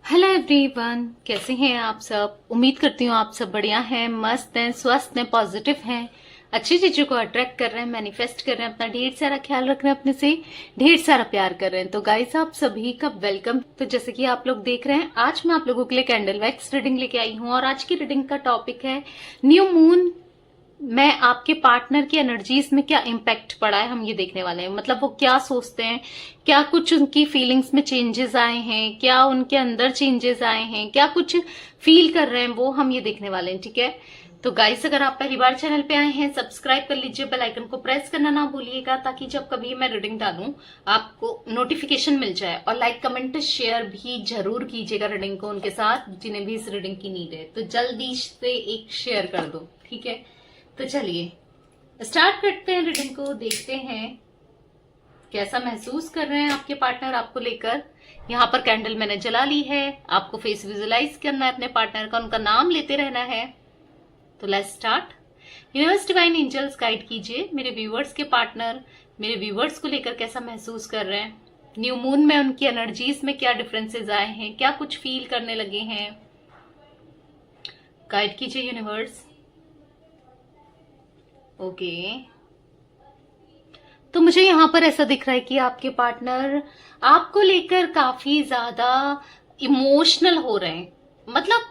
Hello everyone, कैसे हैं आप सब। उम्मीद करती हूँ आप सब बढ़िया हैं, मस्त हैं, स्वस्थ हैं, पॉजिटिव हैं, अच्छी चीजों को अट्रैक्ट कर रहे हैं, मैनिफेस्ट कर रहे हैं, अपना ढेर सारा ख्याल रख रहे हैं, अपने से ढेर सारा प्यार कर रहे हैं। तो गाइस, आप सभी का वेलकम। तो जैसे कि आप लोग देख रहे हैं, आज मैं आप लोगों के लिए कैंडल वैक्स रीडिंग लेके आई हूँ और आज की रीडिंग का टॉपिक है न्यू मून में आपके पार्टनर की एनर्जीज में क्या इम्पैक्ट पड़ा है। हम ये देखने वाले हैं, मतलब वो क्या सोचते हैं, क्या कुछ उनकी फीलिंग्स में चेंजेस आए हैं, क्या उनके अंदर चेंजेस आए हैं, क्या कुछ फील कर रहे हैं, वो हम ये देखने वाले हैं। ठीक है, तो गाइस, अगर आप पहली बार चैनल पे आए हैं, सब्सक्राइब कर लीजिए, बेल आइकन को प्रेस करना ना भूलिएगा, ताकि जब कभी मैं रीडिंग डालूं आपको नोटिफिकेशन मिल जाए। और लाइक कमेंट शेयर भी जरूर कीजिएगा रीडिंग को उनके साथ, जिन्हें भी इस रीडिंग की नीड है। तो जल्दी से एक शेयर कर दो, ठीक है। तो चलिए स्टार्ट करते हैं रीडिंग को, देखते हैं कैसा महसूस कर रहे हैं आपके पार्टनर आपको लेकर। यहाँ पर कैंडल मैंने जला ली है, आपको फेस विजुअलाइज करना है अपने पार्टनर का, उनका नाम लेते रहना है। तो let's start. Universe divine angels guide कीजिए मेरे व्यूवर्स के पार्टनर मेरे व्यूवर्स को लेकर कैसा महसूस कर रहे हैं। न्यू मून में उनकी एनर्जीज में क्या डिफरेंसेस आए हैं, क्या कुछ फील करने लगे हैं, गाइड कीजिए यूनिवर्स। ओके, तो मुझे यहाँ पर ऐसा दिख रहा है कि आपके पार्टनर आपको लेकर काफी ज्यादा इमोशनल हो रहे हैं, मतलब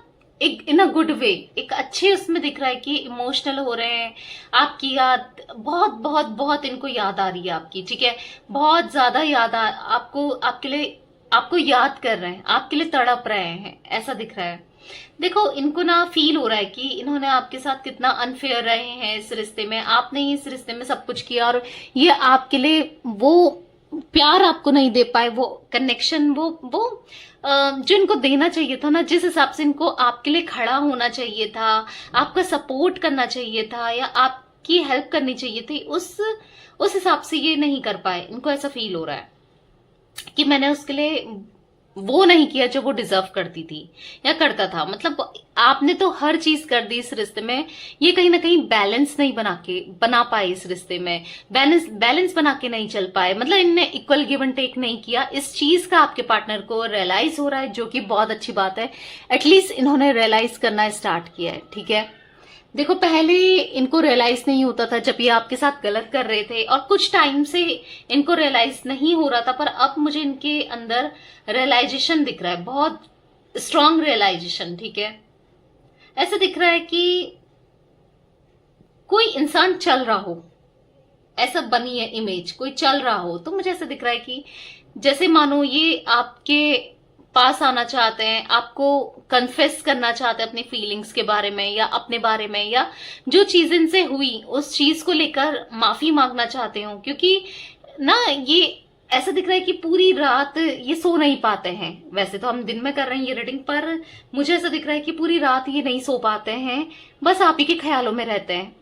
एक इन अ गुड वे, एक अच्छे उसमें दिख रहा है कि इमोशनल हो रहे हैं। आपकी याद बहुत बहुत बहुत इनको याद आ रही है आपकी, ठीक है, बहुत ज्यादा आपको, आपके लिए, आपको याद कर रहे हैं, आपके लिए तड़प रहे हैं, ऐसा दिख रहा है। देखो, इनको ना फील हो रहा है कि इन्होंने आपके साथ कितना अनफेयर रहे हैं इस रिश्ते में। आपने ही इस रिश्ते में सब कुछ किया और ये आपके लिए वो प्यार आपको नहीं दे पाए, वो कनेक्शन, वो जो इनको देना चाहिए था ना, जिस हिसाब से इनको आपके लिए खड़ा होना चाहिए था, आपका सपोर्ट करना चाहिए था, या आपकी हेल्प करनी चाहिए थी, उस हिसाब से ये नहीं कर पाए। इनको ऐसा फील हो रहा है कि मैंने उसके लिए वो नहीं किया जो वो डिजर्व करती थी या करता था। मतलब आपने तो हर चीज कर दी इस रिश्ते में, ये कहीं ना कहीं बैलेंस नहीं बना पाए इस रिश्ते में, बैलेंस बना के नहीं चल पाए, मतलब इनने इक्वल गिव एंड टेक नहीं किया। इस चीज का आपके पार्टनर को रियलाइज हो रहा है, जो कि बहुत अच्छी बात है। एटलीस्ट इन्होंने रियलाइज करना स्टार्ट किया है, ठीक है। देखो, पहले इनको रियलाइज नहीं होता था जब ये आपके साथ गलत कर रहे थे, और कुछ टाइम से इनको रियलाइज नहीं हो रहा था, पर अब मुझे इनके अंदर रियलाइजेशन दिख रहा है, बहुत स्ट्रांग रियलाइजेशन, ठीक है। ऐसा दिख रहा है कि कोई इंसान चल रहा हो, ऐसा बनी है इमेज, कोई चल रहा हो। तो मुझे ऐसा दिख रहा है कि जैसे मानो ये आपके पास आना चाहते हैं, आपको कन्फेस करना चाहते हैं अपनी फीलिंग्स के बारे में या अपने बारे में, या जो चीज इनसे हुई उस चीज को लेकर माफी मांगना चाहते हो। क्योंकि ना, ये ऐसा दिख रहा है कि पूरी रात ये सो नहीं पाते हैं। वैसे तो हम दिन में कर रहे हैं ये रीडिंग, पर मुझे ऐसा दिख रहा है कि पूरी रात ये नहीं सो पाते हैं, बस आप ही के ख्यालों में रहते हैं,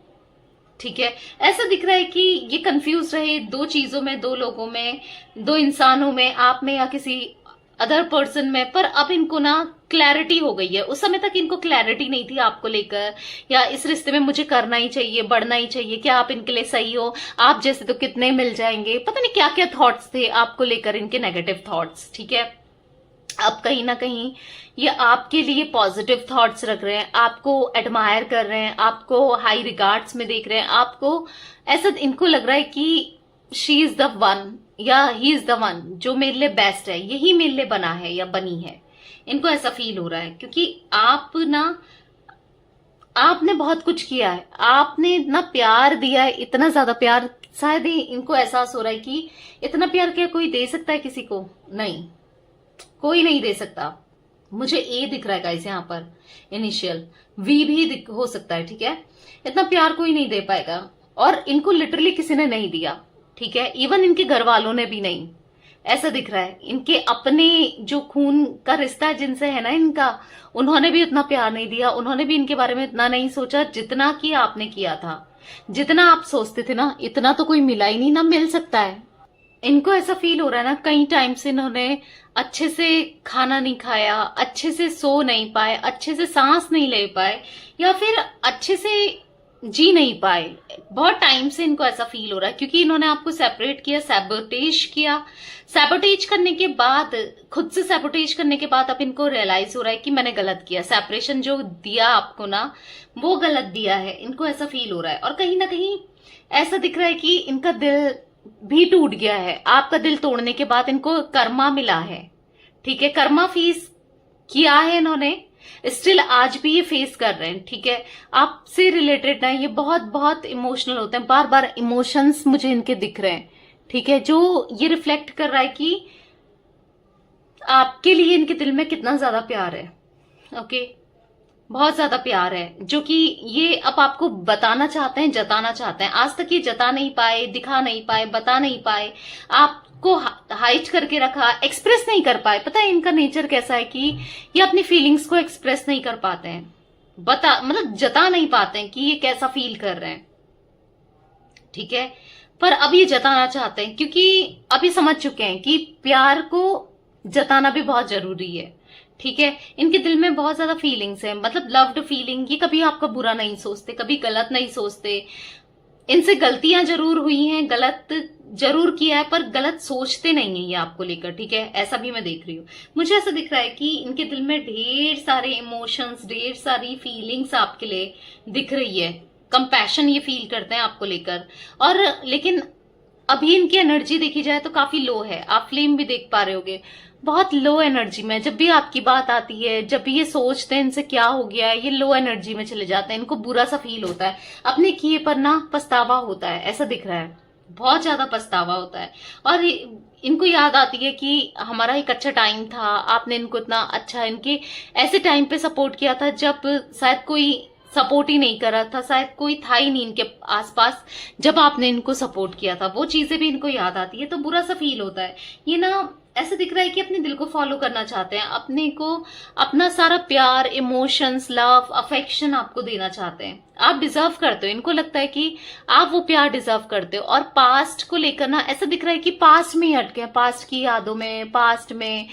ठीक है। ऐसा दिख रहा है कि ये कंफ्यूज रहे दो चीजों में, दो लोगों में, दो इंसानों में, आप में या किसी अदर पर्सन में, पर अब इनको ना क्लैरिटी हो गई है। उस समय तक इनको क्लैरिटी नहीं थी आपको लेकर, या इस रिश्ते में मुझे करना ही चाहिए, बढ़ना ही चाहिए, क्या आप इनके लिए सही हो, आप जैसे तो कितने मिल जाएंगे, पता नहीं क्या क्या थॉट्स थे आपको लेकर, इनके नेगेटिव थॉट्स, ठीक है। अब कहीं ना कहीं ये आपके लिए पॉजिटिव थॉट्स रख रहे हैं, आपको एडमायर कर रहे हैं, आपको हाई रिगार्ड्स में देख रहे हैं, आपको ऐसा इनको लग रहा है कि शी इज द वन या ही इज द वन, जो मेरे लिए बेस्ट है, यही मेरे लिए बना है या बनी है। इनको ऐसा फील हो रहा है क्योंकि आपने बहुत कुछ किया है, आपने इतना प्यार दिया है, इतना ज्यादा प्यार, शायद ही इनको एहसास हो रहा है कि इतना प्यार क्या कोई दे सकता है किसी को, नहीं, कोई नहीं दे सकता। मुझे ए दिख रहा है गाइस यहाँ पर, इनिशियल वी भी हो सकता है, ठीक है। इतना प्यार कोई नहीं दे पाएगा, और इनको लिटरली किसी ने नहीं दिया, ठीक है, इवन इनके घर वालों ने भी नहीं। ऐसा दिख रहा है इनके अपने जो खून का रिश्ता है जिनसे है ना इनका, उन्होंने भी उतना प्यार नहीं दिया, उन्होंने भी इनके बारे में इतना नहीं सोचा जितना कि आपने किया था। जितना आप सोचते थे ना, इतना तो कोई मिला ही नहीं, ना मिल सकता है। इनको ऐसा फील हो रहा है ना, कई टाइम से इन्होंने अच्छे से खाना नहीं खाया, अच्छे से सो नहीं पाए, अच्छे से सांस नहीं ले पाए, या फिर अच्छे से जी नहीं पाए। बहुत टाइम से इनको ऐसा फील हो रहा है, क्योंकि इन्होंने आपको सेपरेट किया, सैबोटेज किया। सैबोटेज करने के बाद, खुद से सैबोटेज करने के बाद अब इनको रियलाइज हो रहा है कि मैंने गलत किया, सेपरेशन जो दिया आपको ना वो गलत दिया है, इनको ऐसा फील हो रहा है। और कहीं ना कहीं ऐसा दिख रहा है कि इनका दिल भी टूट गया है। आपका दिल तोड़ने के बाद इनको कर्मा मिला है, ठीक है, कर्मा फेस किया है इन्होंने, स्टिल आज भी ये फेस कर रहे हैं, ठीक है। आपसे रिलेटेड ना ये बहुत बहुत इमोशनल होते हैं, बार बार इमोशंस मुझे इनके दिख रहे हैं, ठीक है, जो ये रिफ्लेक्ट कर रहा है कि आपके लिए इनके दिल में कितना ज्यादा प्यार है। ओके, बहुत ज्यादा प्यार है, जो कि ये अब आपको बताना चाहते हैं, जताना चाहते हैं। आज तक ये जता नहीं पाए, दिखा नहीं पाए, बता नहीं पाए, आपको हाइड करके रखा, एक्सप्रेस नहीं कर पाए। पता है इनका नेचर कैसा है कि ये अपनी फीलिंग्स को एक्सप्रेस नहीं कर पाते हैं, मतलब जता नहीं पाते हैं कि ये कैसा फील कर रहे हैं, ठीक है। पर अब ये जताना चाहते हैं, क्योंकि अब ये समझ चुके हैं कि प्यार को जताना भी बहुत जरूरी है, ठीक है। इनके दिल में बहुत ज्यादा फीलिंग्स है, मतलब लव्ड फीलिंग। ये कभी आपका बुरा नहीं सोचते, कभी गलत नहीं सोचते। इनसे गलतियां जरूर हुई हैं, गलत जरूर किया है, पर गलत सोचते नहीं है ये आपको लेकर, ठीक है। ऐसा भी मैं देख रही हूँ। मुझे ऐसा दिख रहा है कि इनके दिल में ढेर सारे इमोशंस, ढेर सारी फीलिंग्स आपके लिए दिख रही है। कंपैशन ये फील करते हैं आपको लेकर। और लेकिन अभी इनकी एनर्जी देखी जाए तो काफी लो है। आप फ्लेम भी देख पा रहे होगे, बहुत लो एनर्जी में। जब भी आपकी बात आती है, जब भी ये सोचते हैं इनसे क्या हो गया है, ये लो एनर्जी में चले जाते हैं। इनको बुरा सा फील होता है, अपने किए पर ना पछतावा होता है, ऐसा दिख रहा है, बहुत ज्यादा पछतावा होता है। और इनको याद आती है कि हमारा एक अच्छा टाइम था, आपने इनको इतना अच्छा, इनके ऐसे टाइम पे सपोर्ट किया था जब शायद कोई सपोर्ट ही नहीं कर रहा था, शायद कोई था ही नहीं इनके आसपास जब आपने इनको सपोर्ट किया था। वो चीजें भी इनको याद आती है, तो बुरा सा फील होता है। ये ना ऐसा दिख रहा है कि अपने दिल को फॉलो करना चाहते हैं, अपने को अपना सारा प्यार, इमोशंस, लव, अफेक्शन आपको देना चाहते हैं। आप डिजर्व करते हो, इनको लगता है कि आप वो प्यार डिजर्व करते हो। और पास्ट को लेकर ना ऐसा दिख रहा है कि पास्ट में ही अटके हैं, पास्ट की यादों में, पास्ट में।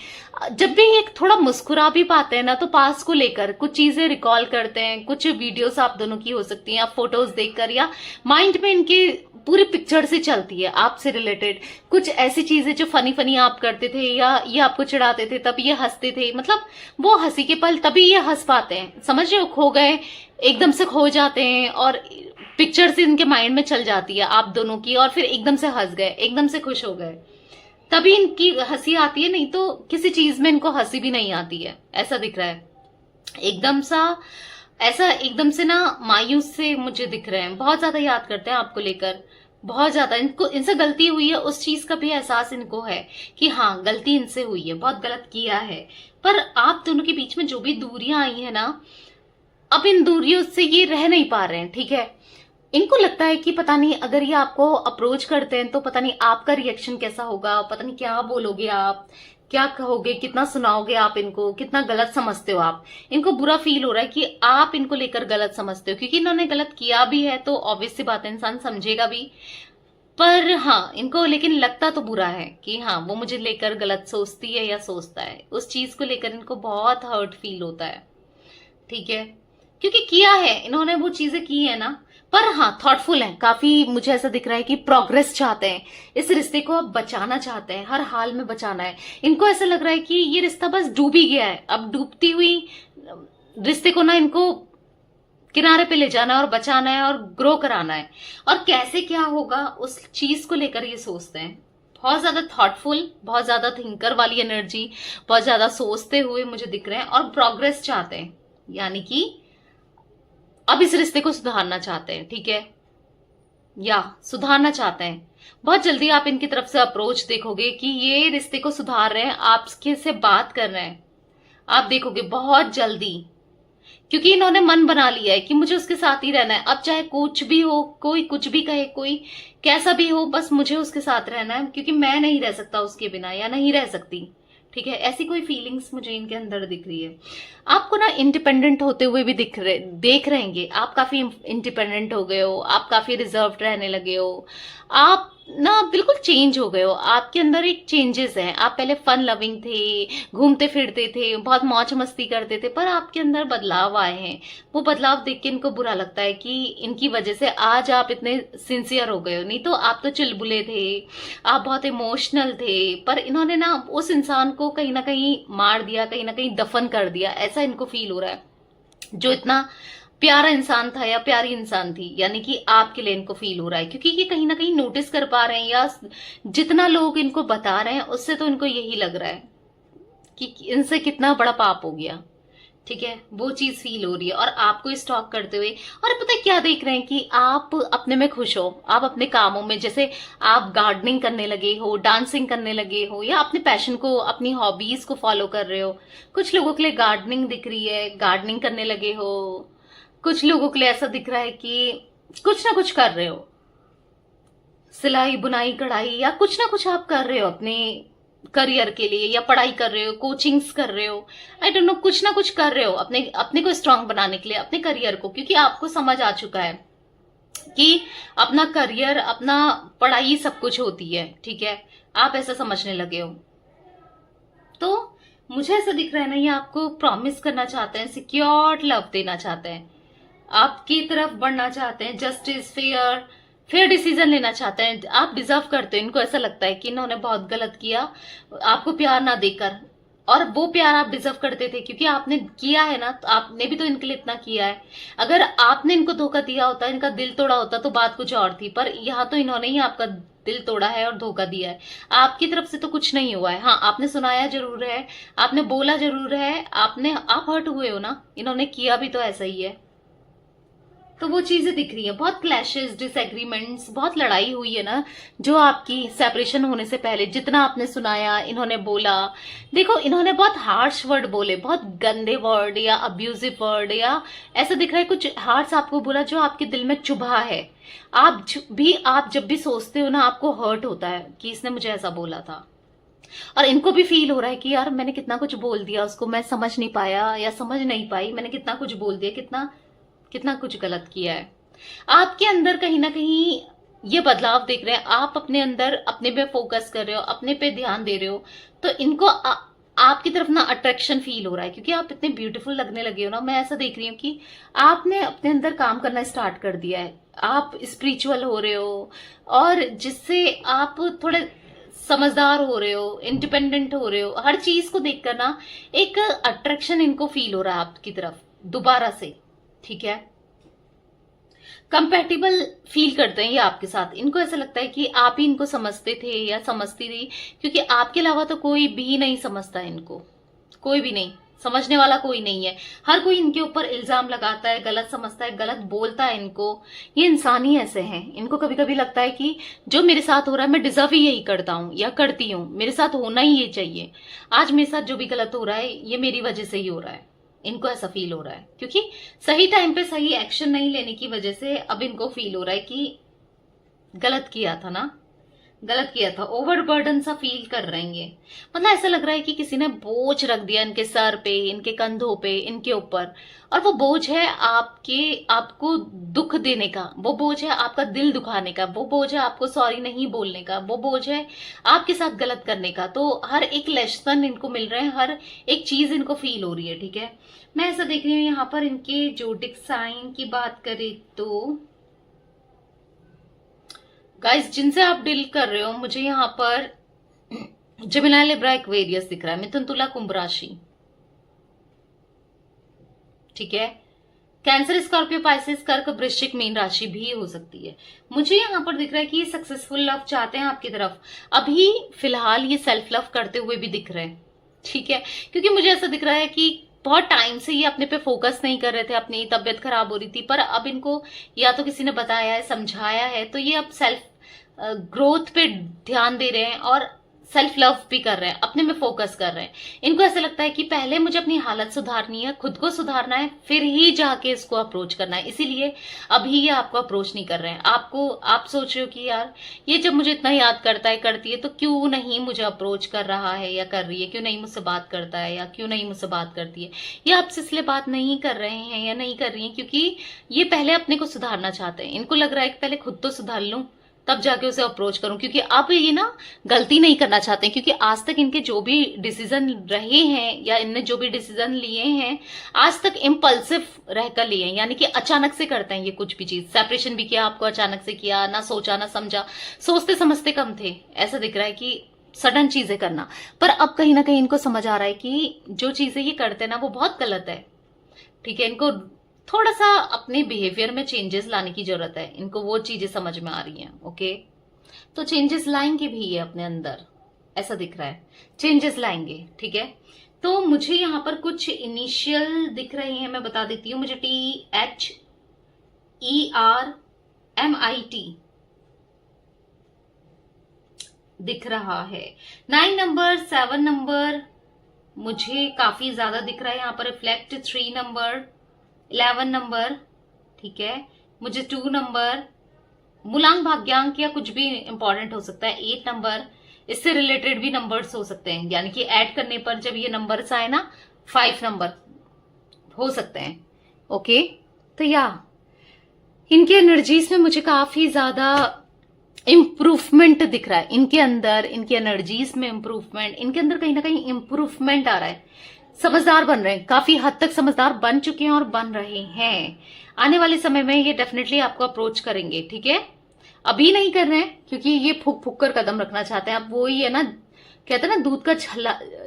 जब भी ये थोड़ा मुस्कुरा भी पाते हैं ना, तो पास्ट को लेकर कुछ चीजें रिकॉल करते हैं। कुछ वीडियोस आप दोनों की हो सकती हैं, आप फोटोज देखकर, या माइंड में इनके पूरी पिक्चर से चलती है आपसे रिलेटेड कुछ ऐसी चीजें जो फनी फनी आप करते थे, या ये आपको चिढ़ाते थे, तब ये हंसते थे। मतलब वो हंसी के पल तभी ये हंस पाते हैं, समझ रहे हो, खो गए, एकदम से खो जाते हैं और पिक्चर से इनके माइंड में चल जाती है आप दोनों की, और फिर एकदम से हंस गए, एकदम से खुश हो गए, तभी इनकी हंसी आती है। नहीं तो किसी चीज में इनको हंसी भी नहीं आती है, ऐसा दिख रहा है। एकदम से ना मायूस से मुझे दिख रहे हैं, बहुत ज्यादा याद करते हैं आपको लेकर, बहुत ज्यादा। इनको इनसे गलती हुई है, उस चीज का भी एहसास इनको है कि हाँ गलती इनसे हुई है, बहुत गलत किया है। पर आप दोनों के बीच में जो भी दूरियां आई है ना, अब इन दूरियों से ये रह नहीं पा रहे हैं, ठीक है। इनको लगता है कि पता नहीं अगर ये आपको अप्रोच करते हैं तो पता नहीं आपका रिएक्शन कैसा होगा, पता नहीं क्या बोलोगे आप, क्या कहोगे, कितना सुनाओगे आप इनको, कितना गलत समझते हो आप। इनको बुरा फील हो रहा है कि आप इनको लेकर गलत समझते हो, क्योंकि इन्होंने गलत किया भी है तो ऑब्वियस सी बात है, इंसान समझेगा भी। पर हाँ, इनको लेकिन लगता तो बुरा है कि हाँ वो मुझे लेकर गलत सोचती है या सोचता है, उस चीज को लेकर इनको बहुत हर्ट फील होता है, ठीक है। क्योंकि किया है इन्होंने, वो चीजें की है ना। पर हाँ थॉटफुल है काफी, मुझे ऐसा दिख रहा है कि प्रोग्रेस चाहते हैं, इस रिश्ते को अब बचाना चाहते हैं, हर हाल में बचाना है। इनको ऐसा लग रहा है कि ये रिश्ता बस डूब ही गया है, अब डूबती हुई रिश्ते को ना इनको किनारे पे ले जाना है और बचाना है और ग्रो कराना है। और कैसे क्या होगा उस चीज को लेकर ये सोचते हैं, बहुत ज्यादा थॉटफुल, बहुत ज्यादा थिंकर वाली एनर्जी, बहुत ज्यादा सोचते हुए मुझे दिख रहे हैं। और प्रोग्रेस चाहते हैं, यानी कि अब इस रिश्ते को सुधारना चाहते हैं, ठीक है, या सुधारना चाहते हैं। बहुत जल्दी आप इनकी तरफ से अप्रोच देखोगे कि ये रिश्ते को सुधार रहे हैं, आपके से बात कर रहे हैं, आप देखोगे बहुत जल्दी। क्योंकि इन्होंने मन बना लिया है कि मुझे उसके साथ ही रहना है, अब चाहे कुछ भी हो, कोई कुछ भी कहे, कोई कैसा भी हो, बस मुझे उसके साथ रहना है, क्योंकि मैं नहीं रह सकता उसके बिना, या नहीं रह सकती, ठीक है। ऐसी कोई फीलिंग्स मुझे इनके अंदर दिख रही है। आपको ना इंडिपेंडेंट होते हुए भी देख रहेंगे, आप काफी इंडिपेंडेंट हो गए हो, आप काफी रिजर्व्ड रहने लगे हो, आप ना बिल्कुल चेंज हो गए हो, आपके अंदर एक चेंजेस है। आप पहले फन लविंग थे, घूमते फिरते थे, बहुत मौज मस्ती करते थे, पर आपके अंदर बदलाव आए हैं। वो बदलाव देख के इनको बुरा लगता है कि इनकी वजह से आज आप इतने सिंसियर हो गए हो। नहीं तो आप तो चुलबुले थे, आप बहुत इमोशनल थे, पर इन्होंने ना उस इंसान को कहीं ना कहीं मार दिया, कहीं ना कहीं दफन कर दिया, ऐसा इनको फील हो रहा है। जो इतना प्यारा इंसान था या प्यारी इंसान थी, यानी कि आपके लिए इनको फील हो रहा है, क्योंकि ये कहीं ना कहीं नोटिस कर पा रहे हैं, या जितना लोग इनको बता रहे हैं उससे तो इनको यही लग रहा है कि इनसे कितना बड़ा पाप हो गया। ठीक है, वो चीज फील हो रही है, और आपको स्टॉक करते हुए। और पता है क्या देख रहे हैं कि आप अपने में खुश हो, आप अपने कामों में, जैसे आप गार्डनिंग करने लगे हो, डांसिंग करने लगे हो, या अपने पैशन को, अपनी हॉबीज को फॉलो कर रहे हो। कुछ लोगों के लिए गार्डनिंग दिख रही है, गार्डनिंग करने लगे हो। कुछ लोगों के लिए ऐसा दिख रहा है कि कुछ ना कुछ कर रहे हो, सिलाई बुनाई कढ़ाई, या कुछ ना कुछ आप कर रहे हो अपने करियर के लिए, या पढ़ाई कर रहे हो, कोचिंग्स कर रहे हो, आई डोंट नो, कुछ ना कुछ कर रहे हो अपने अपने को स्ट्रांग बनाने के लिए, अपने करियर को, क्योंकि आपको समझ आ चुका है कि अपना करियर, अपना पढ़ाई सब कुछ होती है। ठीक है, आप ऐसा समझने लगे हो। तो मुझे ऐसा दिख रहा है ना, ये आपको प्रॉमिस करना चाहते हैं, सिक्योर लव देना चाहते हैं, आपकी तरफ बढ़ना चाहते हैं, जस्टिस, फेयर फेयर डिसीजन लेना चाहते हैं। आप डिजर्व करते हो, इनको ऐसा लगता है कि इन्होंने बहुत गलत किया आपको प्यार ना देकर, और वो प्यार आप डिजर्व करते थे क्योंकि आपने किया है ना, तो आपने भी तो इनके लिए इतना किया है। अगर आपने इनको धोखा दिया होता, इनका दिल तोड़ा होता, तो बात कुछ और थी, पर यहाँ तो इन्होंने ही आपका दिल तोड़ा है और धोखा दिया है। आपकी तरफ से तो कुछ नहीं हुआ है। हाँ, आपने सुनाया जरूर है, आपने बोला जरूर है, आप हर्ट हुए हो ना, इन्होंने किया भी तो ऐसा ही है। तो वो चीजें दिख रही है, बहुत क्लैशेस, डिसएग्रीमेंट्स, बहुत लड़ाई हुई है ना, जो आपकी सेपरेशन होने से पहले जितना आपने सुनाया, इन्होंने बोला। देखो, इन्होंने बहुत हार्श वर्ड बोले, बहुत गंदे वर्ड या अब्यूजिव वर्ड, या ऐसा दिख रहा है कुछ हार्श आपको बोला जो आपके दिल में चुभा है। आप जब भी सोचते हो ना, आपको हर्ट होता है कि इसने मुझे ऐसा बोला था, और इनको भी फील हो रहा है कि यार मैंने कितना कुछ बोल दिया उसको, मैं समझ नहीं पाया या समझ नहीं पाई, मैंने कितना कुछ बोल दिया, कितना कितना कुछ गलत किया है। आपके अंदर कहीं ना कहीं ये बदलाव देख रहे हैं, आप अपने अंदर अपने पे फोकस कर रहे हो, अपने पे ध्यान दे रहे हो, तो इनको आपकी तरफ ना अट्रैक्शन फील हो रहा है, क्योंकि आप इतने ब्यूटीफुल लगने लगे हो ना। मैं ऐसा देख रही हूँ कि आपने अपने अंदर काम करना स्टार्ट कर दिया है, आप स्पिरिचुअल हो रहे हो, और जिससे आप थोड़े समझदार हो रहे हो, इंडिपेंडेंट हो रहे हो, हर चीज को देखकर ना एक अट्रैक्शन इनको फील हो रहा है आपकी तरफ दोबारा से। ठीक है, कंपेटेबल फील करते हैं ये आपके साथ, इनको ऐसा लगता है कि आप ही इनको समझते थे या समझती थी, क्योंकि आपके अलावा तो कोई भी नहीं समझता इनको, कोई भी नहीं समझने वाला, कोई नहीं है। हर कोई इनके ऊपर इल्जाम लगाता है, गलत समझता है, गलत बोलता है इनको। ये इंसान ही ऐसे हैं, इनको कभी कभी लगता है कि जो मेरे साथ हो रहा है मैं डिजर्व ही यही करता हूँ या करती हूँ, मेरे साथ होना ही ये चाहिए। आज मेरे साथ जो भी गलत हो रहा है ये मेरी वजह से ही हो रहा है, इनको ऐसा फील हो रहा है, क्योंकि सही टाइम पे सही एक्शन नहीं लेने की वजह से अब इनको फील हो रहा है कि गलत किया था ना, गलत किया था, ओवरबर्डन सा फील कर रहे हैं ये। मतलब ऐसा लग रहा है कि किसी ने बोझ रख दिया इनके सर पे, इनके कंधों पे, इनके ऊपर, और वो बोझ है आपको दुख देने का, वो बोझ है आपका दिल दुखाने का, वो बोझ है आपको सॉरी नहीं बोलने का, वो बोझ है आपके साथ गलत करने का। तो हर एक लेसन इनको मिल रहे हैं, हर एक चीज इनको फील हो रही है। ठीक है, मैं ऐसा देख रही हूँ यहाँ पर इनके जोडिक साइन की बात करें तो गाइस, जिनसे आप डील कर रहे हो, मुझे यहाँ पर जेमिनी, लिब्रा, एक्वेरियस दिख रहा है, मिथुन, तुला, कुंभ राशि। ठीक है, कैंसर, स्कॉर्पियो, पाइसेस, कर्क, वृश्चिक, मीन राशि भी हो सकती है। मुझे यहाँ पर दिख रहा है कि ये सक्सेसफुल लव चाहते हैं आपकी तरफ, अभी फिलहाल ये सेल्फ लव करते हुए भी दिख रहे हैं। ठीक है, क्योंकि मुझे ऐसा दिख रहा है कि बहुत टाइम से ये अपने पे फोकस नहीं कर रहे थे, अपनी तबीयत खराब हो रही थी, पर अब इनको या तो किसी ने बताया है, समझाया है, तो ये अब सेल्फ ग्रोथ पे ध्यान दे रहे हैं और सेल्फ लव भी कर रहे हैं, अपने में फोकस कर रहे हैं। इनको ऐसा लगता है कि पहले मुझे अपनी हालत सुधारनी है, खुद को सुधारना है, फिर ही जाके इसको अप्रोच करना है। इसीलिए अभी ये आपको अप्रोच नहीं कर रहे हैं। आप सोच रहे हो कि यार ये जब मुझे इतना याद करता है, करती है, तो क्यों नहीं मुझे अप्रोच कर रहा है या कर रही है, क्यों नहीं मुझसे बात करता है या क्यों नहीं मुझसे बात करती है। ये आपसे इसलिए बात नहीं कर रहे हैं या नहीं कर रही है क्योंकि ये पहले अपने को सुधारना चाहते हैं। इनको लग रहा है कि पहले खुद तो सुधार लूं, तब जाके उसे अप्रोच करूं, क्योंकि अब ये ना गलती नहीं करना चाहते हैं, क्योंकि आज तक इनके जो भी डिसीजन रहे हैं या इनने जो भी डिसीजन लिए हैं आज तक इम्पल्सिव रहकर लिए हैं, यानी कि अचानक से करते हैं ये कुछ भी चीज। सेपरेशन भी किया आपको अचानक से किया, ना सोचा ना समझा, सोचते समझते कम थे, ऐसा दिख रहा है कि सडन चीजें करना। पर अब कहीं ना कहीं इनको समझ आ रहा है कि जो चीजें ये करते हैं ना वो बहुत गलत है, ठीक है। इनको थोड़ा सा अपने बिहेवियर में चेंजेस लाने की जरूरत है, इनको वो चीजें समझ में आ रही हैं। ओके, तो चेंजेस लाएंगे भी ये अपने अंदर, ऐसा दिख रहा है, चेंजेस लाएंगे, ठीक है। तो मुझे यहां पर कुछ इनिशियल दिख रहे हैं, मैं बता देती हूं। मुझे THERMIT दिख रहा है। 9 नंबर, 7 नंबर मुझे काफी ज्यादा दिख रहा है यहाँ पर रिफ्लेक्ट। 3 नंबर, 11 नंबर, ठीक है। मुझे 2 नंबर, मूलांक भाग्यांक या कुछ भी इंपॉर्टेंट हो सकता है। 8 नंबर, इससे रिलेटेड भी नंबर्स हो सकते हैं, यानी कि ऐड करने पर जब ये नंबर्स आए ना 5 नंबर हो सकते हैं। ओके, तो या इनके एनर्जीज में मुझे काफी ज्यादा इम्प्रूवमेंट दिख रहा है, इनके अंदर, इनकी एनर्जीज में इम्प्रूवमेंट, इनके अंदर कहीं ना कहीं इम्प्रूवमेंट आ रहा है। समझदार बन रहे हैं, काफी हद तक समझदार बन चुके हैं और बन रहे हैं। आने वाले समय में ये डेफिनेटली आपको अप्रोच करेंगे, ठीक है। अभी नहीं कर रहे हैं क्योंकि ये फूक फूक कर कदम रखना चाहते हैं। अब वो ही है ना, कहते हैं ना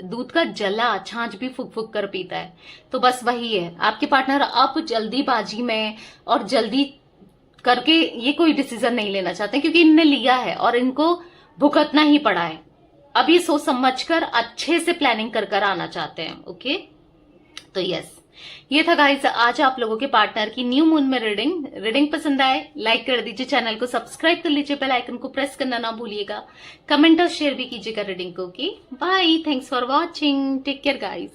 दूध का जला छाछ भी फूक फूक कर पीता है, तो बस वही है आपके पार्टनर। अब जल्दीबाजी में और जल्दी करके ये कोई डिसीजन नहीं लेना चाहते, क्योंकि इनने लिया है और इनको भुगतना ही पड़ा है। अब ये सोच समझकर अच्छे से प्लानिंग कर आना चाहते हैं। ओके, तो यस, ये था गाइस आज आप लोगों के पार्टनर की न्यू मून में रीडिंग पसंद आए लाइक कर दीजिए, चैनल को सब्सक्राइब कर लीजिए, बेल आइकन को प्रेस करना ना भूलिएगा, कमेंट और शेयर भी कीजिएगा रीडिंग को। Okay, bye, thanks for watching, take care guys.